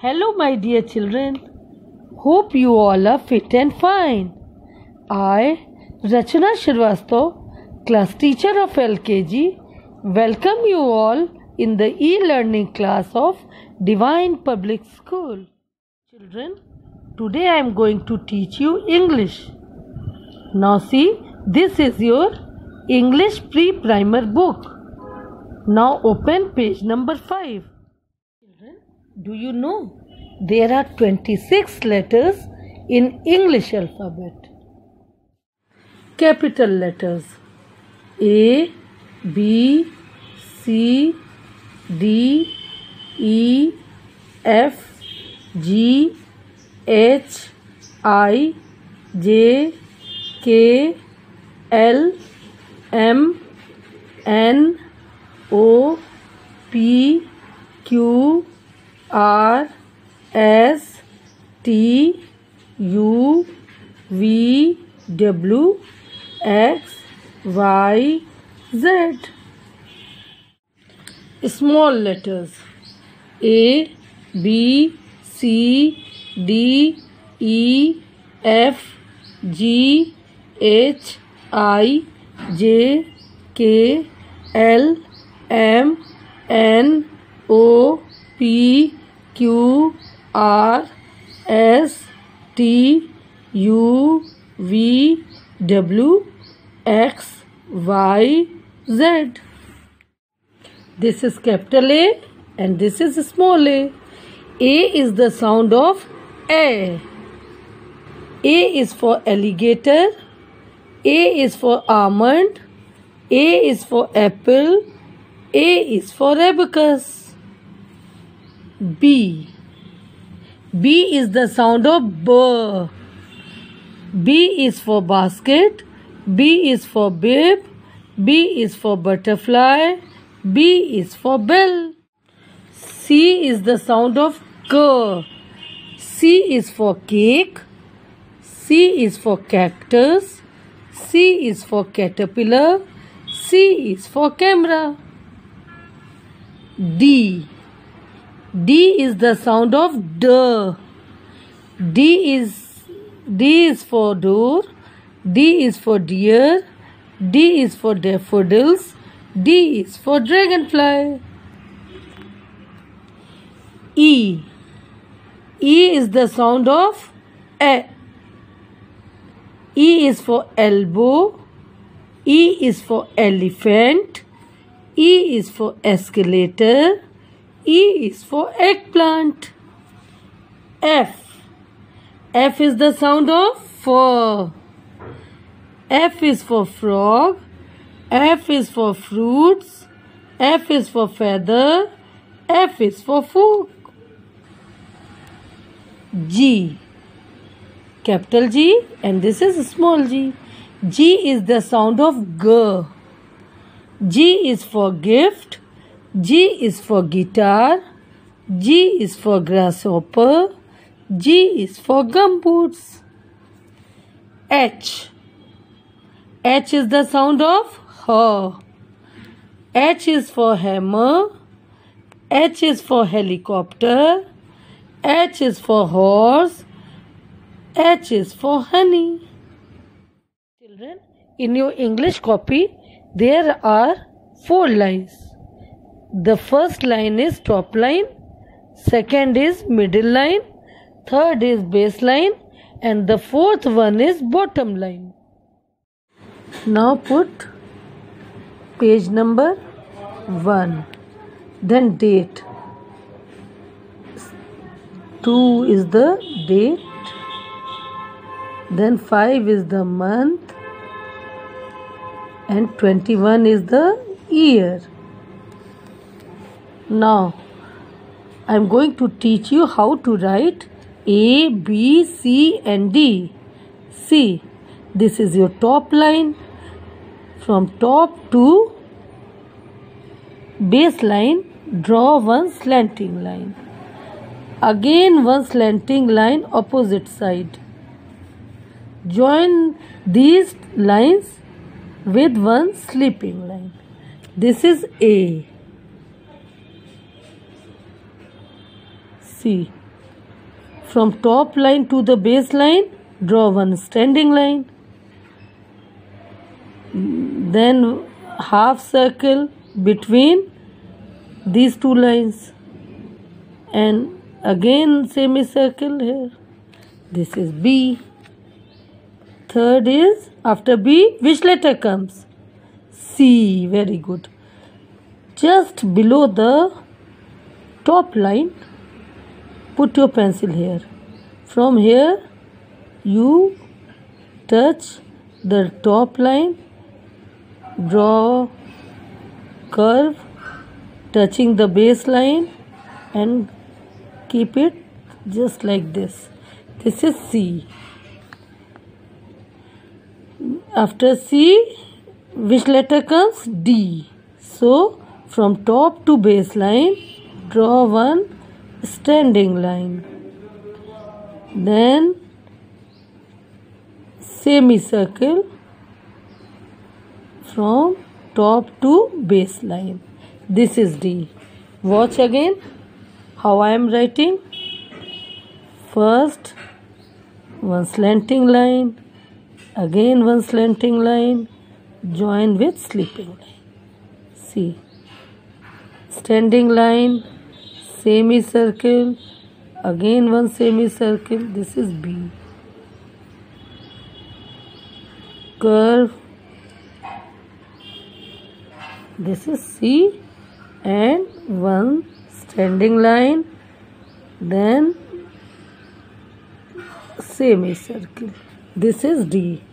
Hello, my dear children. Hope you all are fit and fine. I, Rachana Shrivastava, class teacher of LKG, welcome you all in the e-learning class of Divine Public School. Children, today I am going to teach you English. Now see, this is your English pre-primer book. Now open page number 5. Children, do you know there are 26 letters in English alphabet? Capital letters A, B, C, D, E, F, G, H, I, J, K, L, M, N, O, P, Q, R, S, T, U, V, W, X, Y, Z. Small letters A, B, C, D, E, F, G, H, I, J, K, L, M, N, O, P, Q, R, S, T, U, V, W, X, Y, Z. This is capital A and this is small a. A is the sound of A. A is for alligator. A is for almond. A is for apple. A is for abacus. B. B is the sound of B. B is for basket. B is for bib. B is for butterfly. B is for bell. C is the sound of K. C is for cake. C is for cactus. C is for caterpillar. C is for camera. D. D is the sound of D. D is for door. D is for deer. D is for daffodils. D is for dragonfly. E. E is the sound of A. E is for elbow. E is for elephant. E is for escalator. E is for eggplant. F. F is the sound of F. F is for frog. F is for fruits. F is for feather. F is for fork. G. Capital G and this is small g. G is the sound of G. G is for gift. G is for guitar. G is for grasshopper. G is for gumboots. H. H is the sound of H. H is for hammer. H is for helicopter. H is for horse. H is for honey. Children, in your English copy, there are 4 lines. The first line is top line, second is middle line, third is base line, and the fourth one is bottom line. Now put page number 1, then date. 2 is the date, then 5 is the month, and 21 is the year. Now, I am going to teach you how to write A, B, C and D. See, this is your top line. From top to base line, draw one slanting line. Again one slanting line opposite side. Join these lines with one sleeping line. This is A. C. From top line to the base line, draw one standing line. Then half circle between these two lines. And again semicircle here. This is B. Third is, after B, which letter comes? C. Very good. Just below the top line, put your pencil here. From here, you touch the top line, draw curve touching the base line and keep it just like this. This is C. After C, which letter comes? D. So, from top to base line, draw one standing line. Then, semicircle from top to base line. This is D. Watch again how I am writing. First, one slanting line, again one slanting line, join with sleeping line. See, standing line, semicircle, again one semicircle. This is B. Curve. This is C, and one standing line, then semicircle. This is D.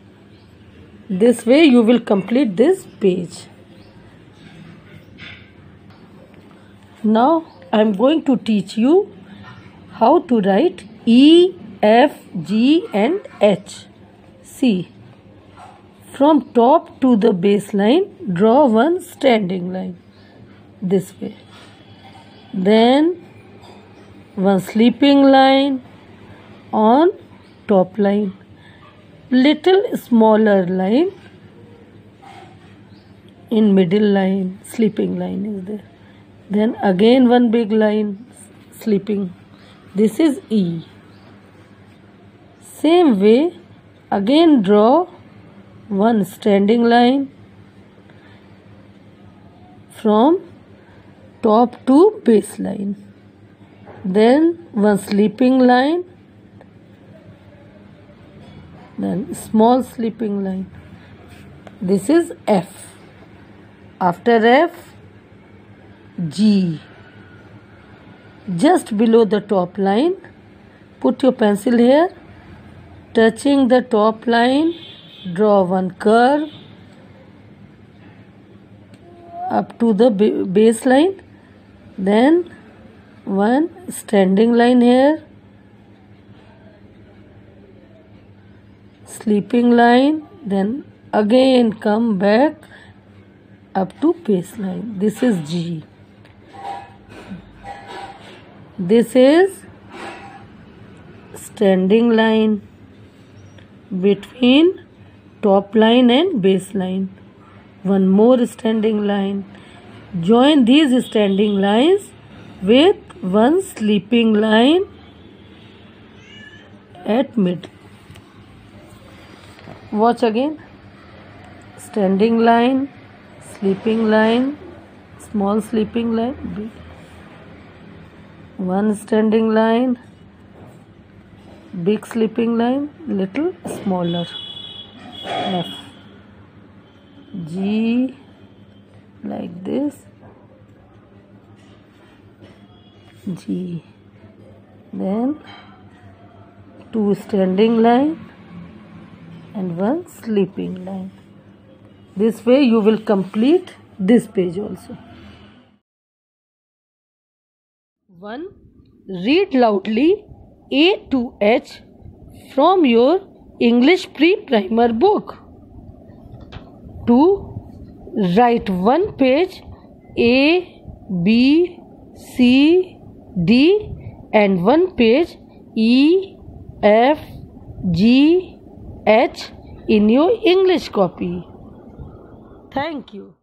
This way you will complete this page. Now I am going to teach you how to write E, F, G and H. See, from top to the base line, draw one standing line this way. Then one sleeping line on top line. Little smaller line in middle line, sleeping line is there. Then again one big line, sleeping. This is E. Same way, again draw one standing line from top to base line. Then one sleeping line, then small sleeping line. This is F. After F, G. Just below the top line, put your pencil here, touching the top line, draw one curve up to the base line, then one standing line here, sleeping line, then again come back up to base line. This is G. This is standing line between top line and base line. One more standing line. Join these standing lines with one sleeping line at mid. Watch again. Standing line, sleeping line, small sleeping line, B. One standing line, big sleeping line, little smaller, F. G, like this, G. Then two standing line and one sleeping line. This way you will complete this page also. 1. Read loudly A to H from your English pre-primer book. 2. Write one page A, B, C, D and one page E, F, G, H in your English copy. Thank you.